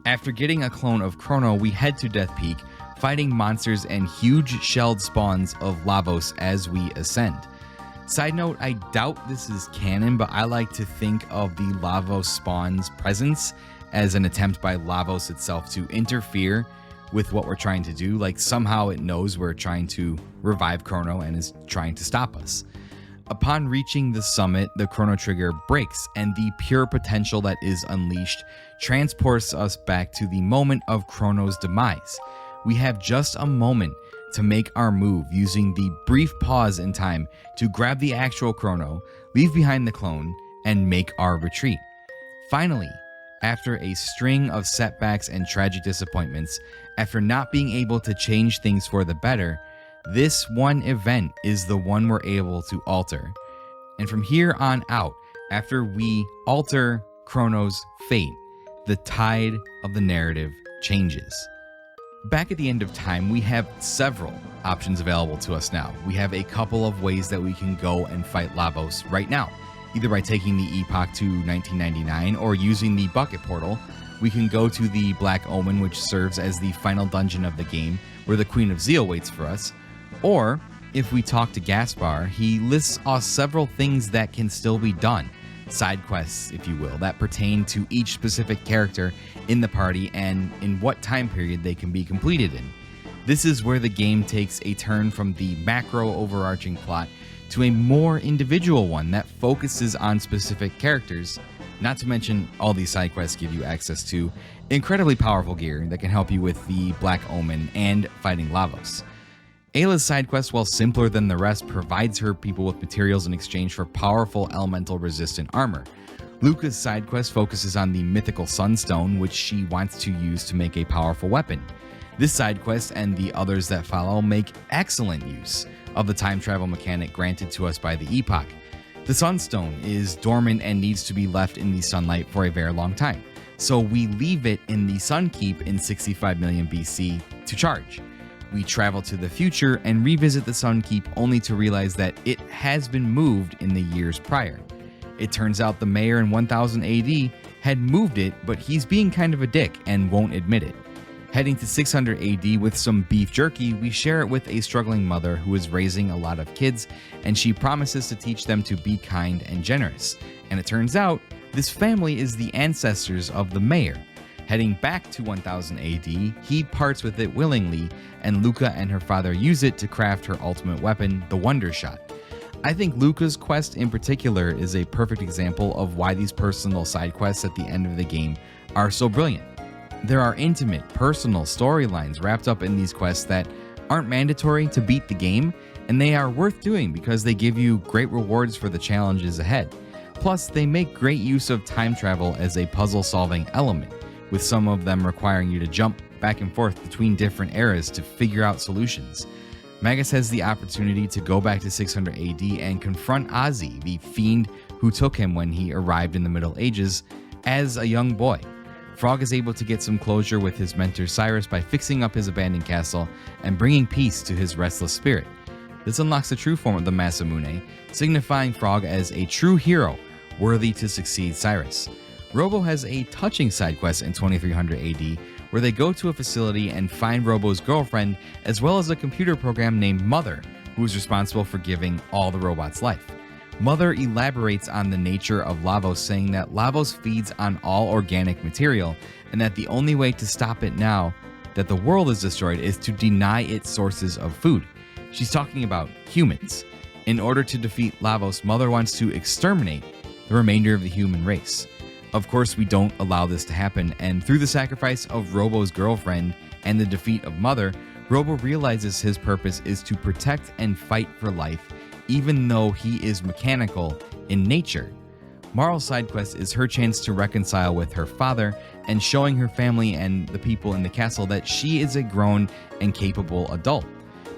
After getting a clone of Chrono, we head to Death Peak, fighting monsters and huge shelled spawns of Lavos as we ascend. Side note, I doubt this is canon, but I like to think of the Lavos spawn's presence as an attempt by Lavos itself to interfere with what we're trying to do. Like somehow it knows we're trying to revive Chrono and is trying to stop us. Upon reaching the summit, the Chrono Trigger breaks, and the pure potential that is unleashed transports us back to the moment of Chrono's demise. We have just a moment to make our move, using the brief pause in time to grab the actual Chrono, leave behind the clone, and make our retreat. Finally, after a string of setbacks and tragic disappointments, after not being able to change things for the better, this one event is the one we're able to alter. And from here on out, after we alter Chrono's fate, the tide of the narrative changes. Back at the end of time, we have several options available to us now. We have a couple of ways that we can go and fight Lavos right now. Either by taking the Epoch to 1999 or using the Bucket Portal. We can go to the Black Omen, which serves as the final dungeon of the game, where the Queen of Zeal waits for us. Or, if we talk to Gaspar, he lists us several things that can still be done. Side quests, if you will, that pertain to each specific character in the party and in what time period they can be completed in. This is where the game takes a turn from the macro overarching plot to a more individual one that focuses on specific characters. Not to mention, all these side quests give you access to incredibly powerful gear that can help you with the Black Omen and fighting Lavos. Ayla's side quest, while simpler than the rest, provides her people with materials in exchange for powerful elemental resistant armor. Luca's side quest focuses on the mythical Sunstone, which she wants to use to make a powerful weapon. This side quest and the others that follow make excellent use of the time travel mechanic granted to us by the Epoch. The Sunstone is dormant and needs to be left in the sunlight for a very long time, so we leave it in the Sun Keep in 65 million BC to charge. We travel to the future and revisit the Sun Keep only to realize that it has been moved in the years prior. It turns out the mayor in 1000 AD had moved it, but he's being kind of a dick and won't admit it. Heading to 600 AD with some beef jerky, we share it with a struggling mother who is raising a lot of kids, and she promises to teach them to be kind and generous. And it turns out, this family is the ancestors of the mayor. Heading back to 1000 AD, he parts with it willingly, and Luca and her father use it to craft her ultimate weapon, the Wonder Shot. I think Luca's quest in particular is a perfect example of why these personal side quests at the end of the game are so brilliant. There are intimate, personal storylines wrapped up in these quests that aren't mandatory to beat the game, and they are worth doing because they give you great rewards for the challenges ahead. Plus, they make great use of time travel as a puzzle-solving element, with some of them requiring you to jump back and forth between different eras to figure out solutions. Magus has the opportunity to go back to 600 AD and confront Ozzy, the fiend who took him when he arrived in the Middle Ages as a young boy. Frog is able to get some closure with his mentor Cyrus by fixing up his abandoned castle and bringing peace to his restless spirit. This unlocks the true form of the Masamune, signifying Frog as a true hero worthy to succeed Cyrus. Robo has a touching side quest in 2300 AD where they go to a facility and find Robo's girlfriend, as well as a computer program named Mother, who is responsible for giving all the robots life. Mother elaborates on the nature of Lavos, saying that Lavos feeds on all organic material and that the only way to stop it now that the world is destroyed is to deny its sources of food. She's talking about humans. In order to defeat Lavos, Mother wants to exterminate the remainder of the human race. Of course, we don't allow this to happen, and through the sacrifice of Robo's girlfriend and the defeat of Mother, Robo realizes his purpose is to protect and fight for life, even though he is mechanical in nature. Marl's side quest is her chance to reconcile with her father and showing her family and the people in the castle that she is a grown and capable adult.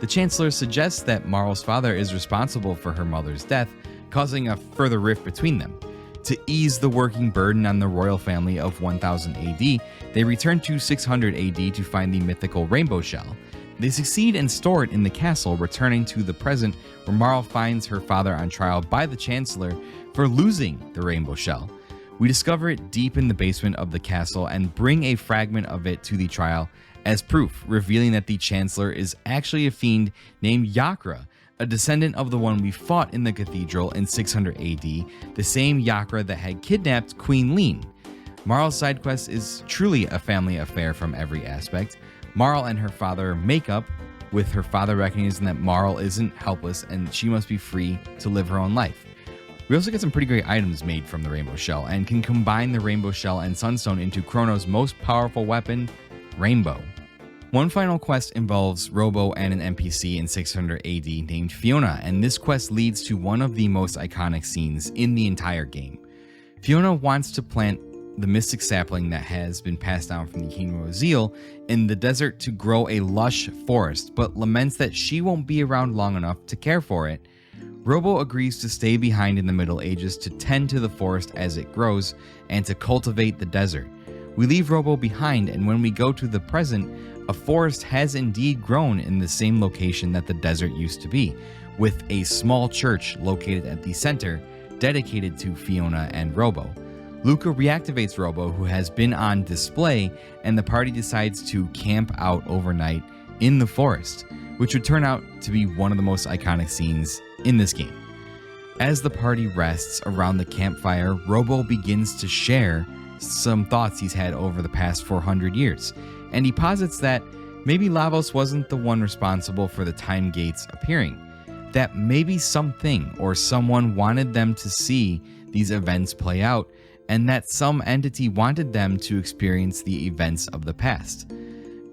The Chancellor suggests that Marl's father is responsible for her mother's death, causing a further rift between them. To ease the working burden on the royal family of 1000 AD, they return to 600 AD to find the mythical rainbow shell. They succeed and store it in the castle, returning to the present where Marl finds her father on trial by the Chancellor for losing the rainbow shell. We discover it deep in the basement of the castle and bring a fragment of it to the trial as proof, revealing that the Chancellor is actually a fiend named Yakra, a descendant of the one we fought in the cathedral in 600 AD, the same Yakra that had kidnapped Queen Lean. Marl's side quest is truly a family affair from every aspect. Marl and her father make up, with her father recognizing that Marl isn't helpless and she must be free to live her own life. We also get some pretty great items made from the Rainbow Shell and can combine the Rainbow Shell and Sunstone into Chrono's most powerful weapon, Rainbow. One final quest involves Robo and an NPC in 600 AD named Fiona, and this quest leads to one of the most iconic scenes in the entire game. Fiona wants to plant the mystic sapling that has been passed down from the Kingdom of Zeal in the desert to grow a lush forest, but laments that she won't be around long enough to care for it. Robo agrees to stay behind in the Middle Ages to tend to the forest as it grows and to cultivate the desert. We leave Robo behind, and when we go to the present, a forest has indeed grown in the same location that the desert used to be, with a small church located at the center dedicated to Fiona and Robo. Luca reactivates Robo, who has been on display, and the party decides to camp out overnight in the forest, which would turn out to be one of the most iconic scenes in this game. As the party rests around the campfire, Robo begins to share some thoughts he's had over the past 400 years, and he posits that maybe Lavos wasn't the one responsible for the time gates appearing, that maybe something or someone wanted them to see these events play out, and that some entity wanted them to experience the events of the past.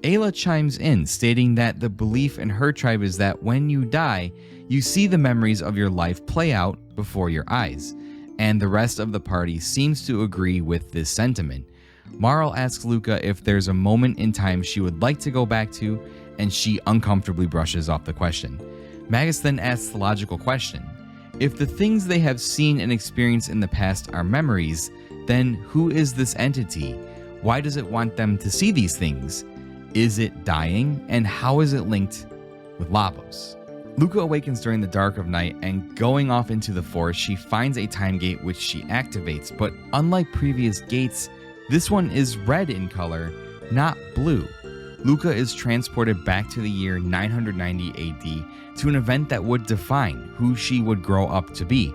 Ayla chimes in, stating that the belief in her tribe is that when you die, you see the memories of your life play out before your eyes, and the rest of the party seems to agree with this sentiment. Marl asks Luca if there's a moment in time she would like to go back to, and she uncomfortably brushes off the question. Magus then asks the logical question: if the things they have seen and experienced in the past are memories, then who is this entity? Why does it want them to see these things? Is it dying? And how is it linked with Lavos? Luca awakens during the dark of night, and going off into the forest, she finds a time gate which she activates, but unlike previous gates, this one is red in color, not blue. Luca is transported back to the year 990 AD to an event that would define who she would grow up to be.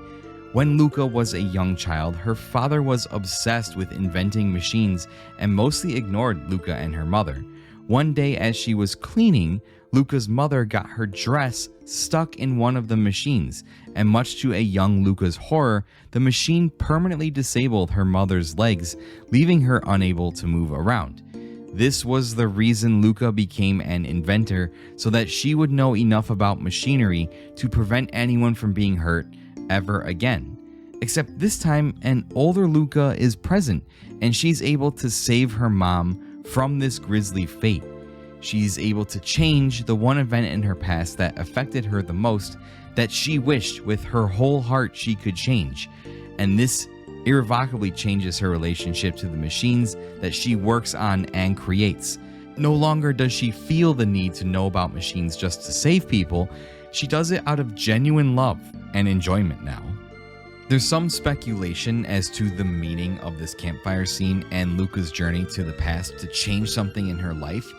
When Luca was a young child, her father was obsessed with inventing machines and mostly ignored Luca and her mother. One day as she was cleaning, Luca's mother got her dress stuck in one of the machines, and much to a young Luca's horror, the machine permanently disabled her mother's legs, leaving her unable to move around. This was the reason Luca became an inventor, so that she would know enough about machinery to prevent anyone from being hurt ever again. Except this time, an older Luca is present, and she's able to save her mom from this grisly fate. She's able to change the one event in her past that affected her the most, that she wished with her whole heart she could change. And this irrevocably changes her relationship to the machines that she works on and creates. No longer does she feel the need to know about machines just to save people. She does it out of genuine love and enjoyment now. There's some speculation as to the meaning of this campfire scene and Luca's journey to the past to change something in her life.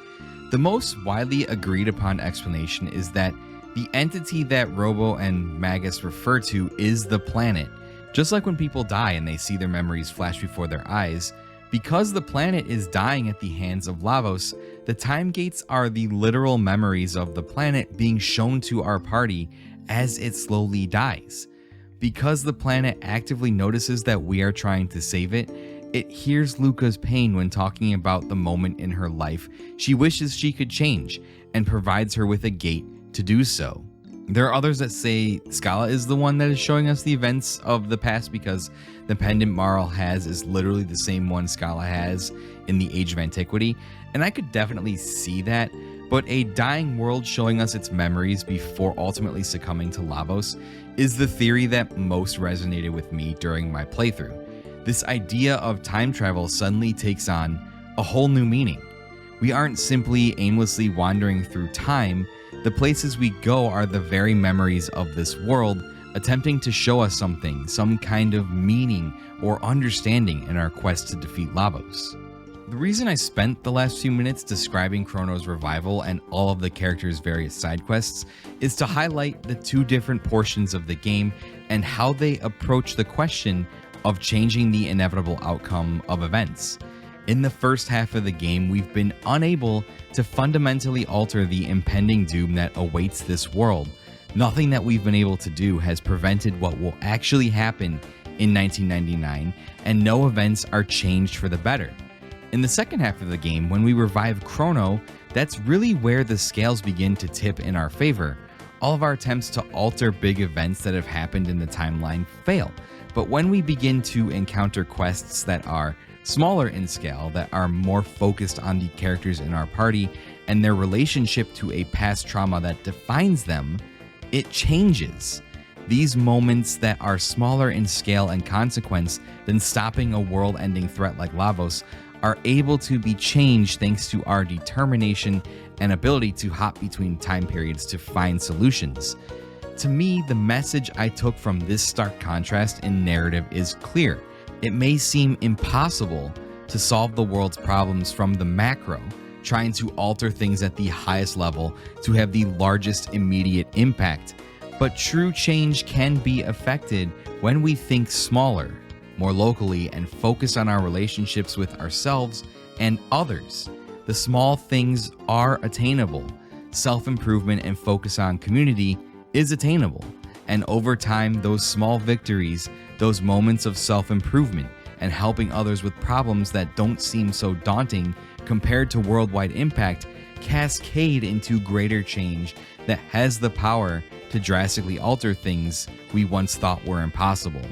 The most widely agreed upon explanation is that The entity that Robo and Magus refer to is the planet. Just like when people die and they see their memories flash before their eyes, because the planet is dying at the hands of Lavos, the time gates are the literal memories of the planet being shown to our party as it slowly dies. Because the planet actively notices that we are trying to save it, it hears Luca's pain when talking about the moment in her life she wishes she could change, and provides her with a gate to do so. There are others that say Scala is the one that is showing us the events of the past because the pendant Marl has is literally the same one Scala has in the Age of Antiquity, and I could definitely see that, but a dying world showing us its memories before ultimately succumbing to Lavos is the theory that most resonated with me during my playthrough. This idea of time travel suddenly takes on a whole new meaning. We aren't simply aimlessly wandering through time. The places we go are the very memories of this world, attempting to show us something, some kind of meaning or understanding in our quest to defeat Lavos. The reason I spent the last few minutes describing Chrono's revival and all of the characters' various side quests is to highlight the two different portions of the game and how they approach the question of changing the inevitable outcome of events. In the first half of the game, we've been unable to fundamentally alter the impending doom that awaits this world. Nothing that we've been able to do has prevented what will actually happen in 1999, and no events are changed for the better. In the second half of the game, when we revive Chrono, that's really where the scales begin to tip in our favor. All of our attempts to alter big events that have happened in the timeline fail. But when we begin to encounter quests that are smaller in scale, that are more focused on the characters in our party and their relationship to a past trauma that defines them, it changes. These moments that are smaller in scale and consequence than stopping a world-ending threat like Lavos are able to be changed thanks to our determination and ability to hop between time periods to find solutions. To me, the message I took from this stark contrast in narrative is clear. It may seem impossible to solve the world's problems from the macro, trying to alter things at the highest level to have the largest immediate impact, but true change can be effected when we think smaller, more locally, and focus on our relationships with ourselves and others. The small things are attainable. Self-improvement and focus on community is attainable. And over time, those small victories, those moments of self-improvement and helping others with problems that don't seem so daunting compared to worldwide impact, cascade into greater change that has the power to drastically alter things we once thought were impossible.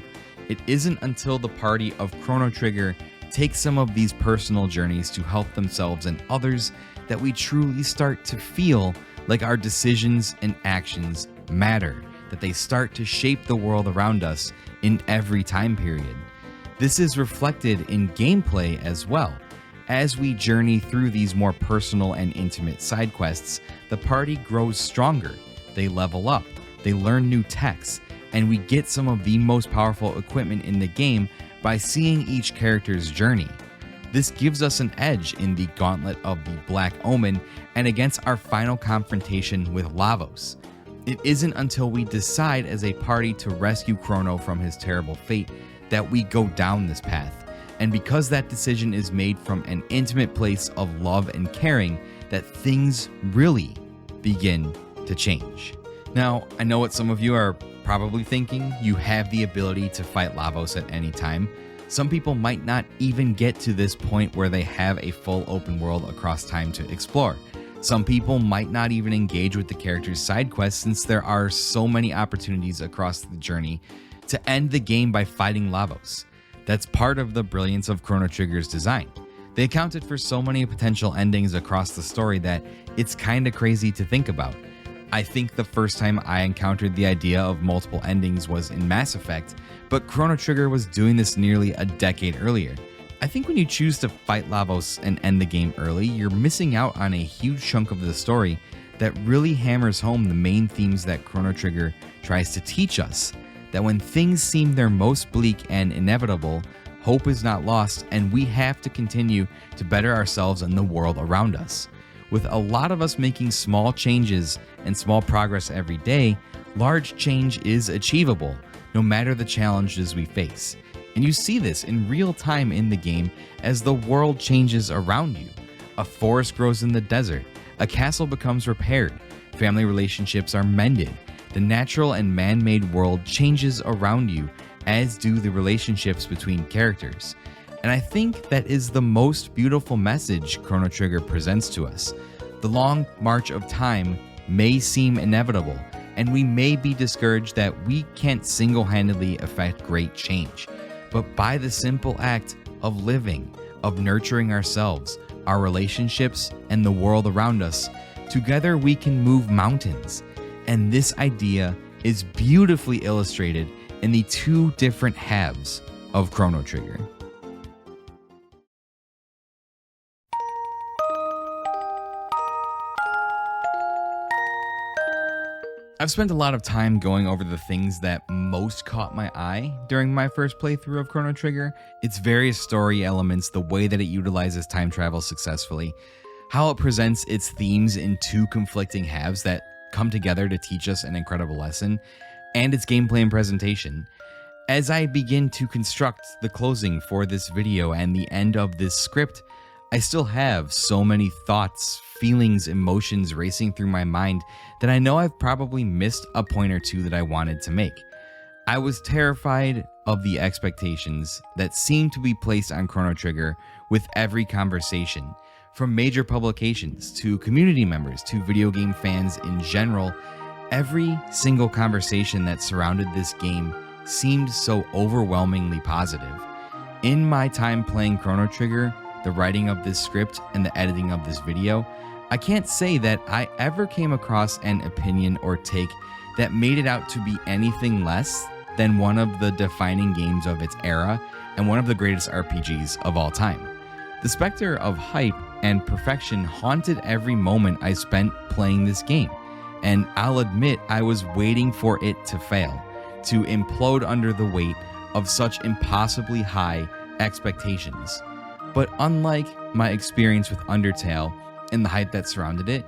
It isn't until the party of Chrono Trigger takes some of these personal journeys to help themselves and others that we truly start to feel like our decisions and actions matter, that they start to shape the world around us in every time period. This is reflected in gameplay as well. As we journey through these more personal and intimate side quests, the party grows stronger, they level up, they learn new techs, and we get some of the most powerful equipment in the game by seeing each character's journey. This gives us an edge in the gauntlet of the Black Omen and against our final confrontation with Lavos. It isn't until we decide as a party to rescue Chrono from his terrible fate that we go down this path. And because that decision is made from an intimate place of love and caring, that things really begin to change. Now, I know what some of you are probably thinking. You have the ability to fight Lavos at any time. Some people might not even get to this point where they have a full open world across time to explore. Some people might not even engage with the character's side quests since there are so many opportunities across the journey to end the game by fighting Lavos. That's part of the brilliance of Chrono Trigger's design. They accounted for so many potential endings across the story that it's kinda crazy to think about. I think the first time I encountered the idea of multiple endings was in Mass Effect, but Chrono Trigger was doing this nearly a decade earlier. I think when you choose to fight Lavos and end the game early, you're missing out on a huge chunk of the story that really hammers home the main themes that Chrono Trigger tries to teach us. That when things seem their most bleak and inevitable, hope is not lost, and we have to continue to better ourselves and the world around us. with a lot of us making small changes and small progress every day, large change is achievable, no matter the challenges we face. And you see this in real time in the game as the world changes around you. A forest grows in the desert, a castle becomes repaired, family relationships are mended, the natural and man-made world changes around you, as do the relationships between characters. And I think that is the most beautiful message Chrono Trigger presents to us. The long march of time may seem inevitable, and we may be discouraged that we can't single-handedly affect great change. But by the simple act of living, of nurturing ourselves, our relationships, and the world around us, together we can move mountains. And this idea is beautifully illustrated in the two different halves of Chrono Trigger. I've spent a lot of time going over the things that most caught my eye during my first playthrough of Chrono Trigger, its various story elements, the way that it utilizes time travel successfully, how it presents its themes in two conflicting halves that come together to teach us an incredible lesson, and its gameplay and presentation. As I begin to construct the closing for this video and the end of this script, I still have so many thoughts, feelings, emotions racing through my mind that I know I've probably missed a point or two that I wanted to make. I was terrified of the expectations that seem to be placed on Chrono Trigger with every conversation, from major publications to community members to video game fans in general. Every single conversation that surrounded this game seemed so overwhelmingly positive. In my time playing Chrono Trigger, the writing of this script, and the editing of this video, I can't say that I ever came across an opinion or take that made it out to be anything less than one of the defining games of its era and one of the greatest RPGs of all time. The specter of hype and perfection haunted every moment I spent playing this game, and I'll admit I was waiting for it to fail, to implode under the weight of such impossibly high expectations. But unlike my experience with Undertale and the hype that surrounded it,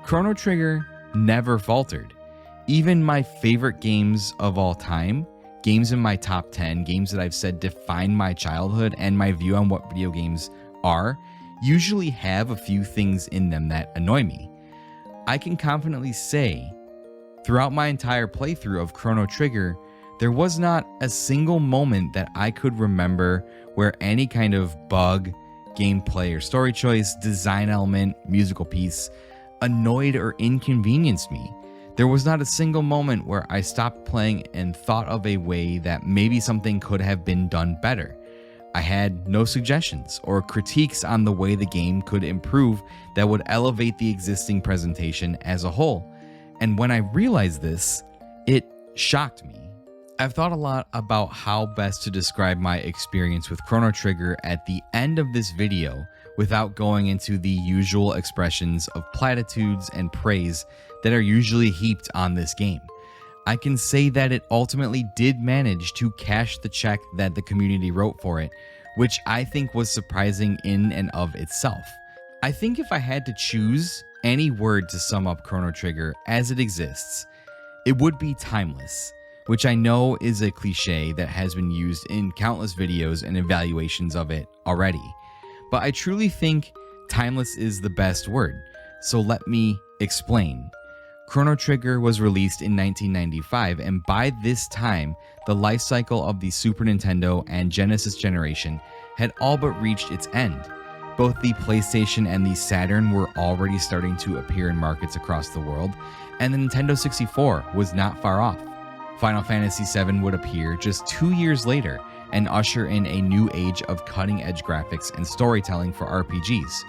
Chrono Trigger never faltered. Even my favorite games of all time, games in my top 10, games that I've said define my childhood and my view on what video games are, usually have a few things in them that annoy me. I can confidently say, throughout my entire playthrough of Chrono Trigger, there was not a single moment that I could remember where any kind of bug, gameplay or story choice, design element, musical piece annoyed or inconvenienced me. There was not a single moment where I stopped playing and thought of a way that maybe something could have been done better. I had no suggestions or critiques on the way the game could improve that would elevate the existing presentation as a whole. And when I realized this, it shocked me. I've thought a lot about how best to describe my experience with Chrono Trigger at the end of this video without going into the usual expressions of platitudes and praise that are usually heaped on this game. I can say that it ultimately did manage to cash the check that the community wrote for it, which I think was surprising in and of itself. I think if I had to choose any word to sum up Chrono Trigger as it exists, it would be timeless, which I know is a cliche that has been used in countless videos and evaluations of it already. But I truly think timeless is the best word, so let me explain. Chrono Trigger was released in 1995, and by this time, the life cycle of the Super Nintendo and Genesis generation had all but reached its end. Both the PlayStation and the Saturn were already starting to appear in markets across the world, and the Nintendo 64 was not far off. Final Fantasy VII would appear just 2 years later and usher in a new age of cutting-edge graphics and storytelling for RPGs.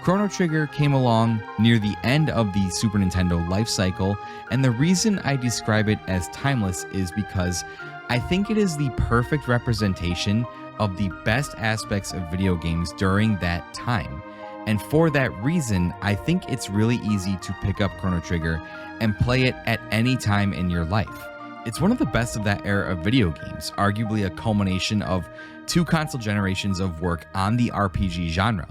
Chrono Trigger came along near the end of the Super Nintendo life cycle, and the reason I describe it as timeless is because I think it is the perfect representation of the best aspects of video games during that time. And for that reason, I think it's really easy to pick up Chrono Trigger and play it at any time in your life. It's one of the best of that era of video games, arguably a culmination of 2 console generations of work on the RPG genre.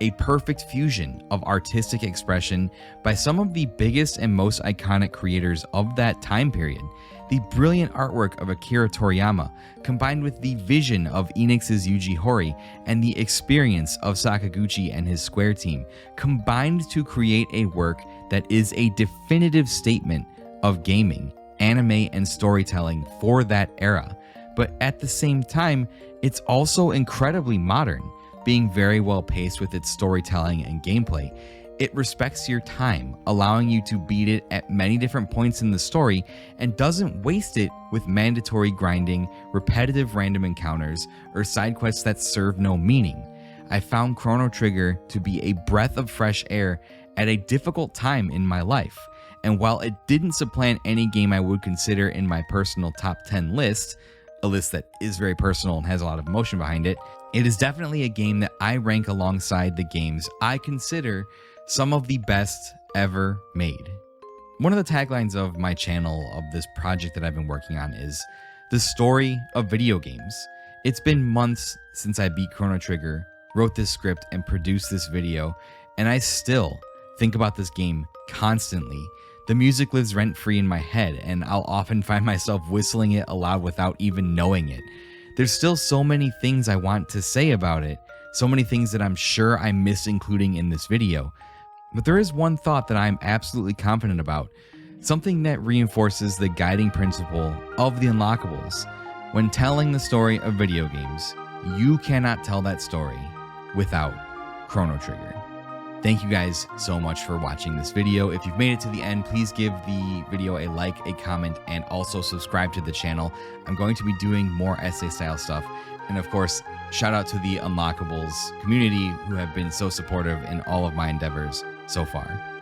a perfect fusion of artistic expression by some of the biggest and most iconic creators of that time period. The brilliant artwork of Akira Toriyama, combined with the vision of Enix's Yuji Horii and the experience of Sakaguchi and his Square team, combined to create a work that is a definitive statement of gaming, anime, and storytelling for that era. But at the same time, it's also incredibly modern, being very well paced with its storytelling and gameplay. It respects your time, allowing you to beat it at many different points in the story, and doesn't waste it with mandatory grinding, repetitive random encounters, or side quests that serve no meaning. I found Chrono Trigger to be a breath of fresh air at a difficult time in my life, and while it didn't supplant any game I would consider in my personal top 10 list, a list that is very personal and has a lot of emotion behind it, it is definitely a game that I rank alongside the games I consider some of the best ever made. One of the taglines of my channel, of this project that I've been working on, is the story of video games. It's been months since I beat Chrono Trigger, wrote this script, and produced this video, and I still think about this game constantly. The music lives rent-free in my head, and I'll often find myself whistling it aloud without even knowing it. There's still so many things I want to say about it, so many things that I'm sure I missed including in this video. But there is one thought that I'm absolutely confident about, something that reinforces the guiding principle of the Unlockables. When telling the story of video games, you cannot tell that story without Chrono Trigger. Thank you guys so much for watching this video. If you've made it to the end, please give the video a like, a comment, and also subscribe to the channel. I'm going to be doing more essay style stuff. And of course, shout out to the Unlockables community who have been so supportive in all of my endeavors so far.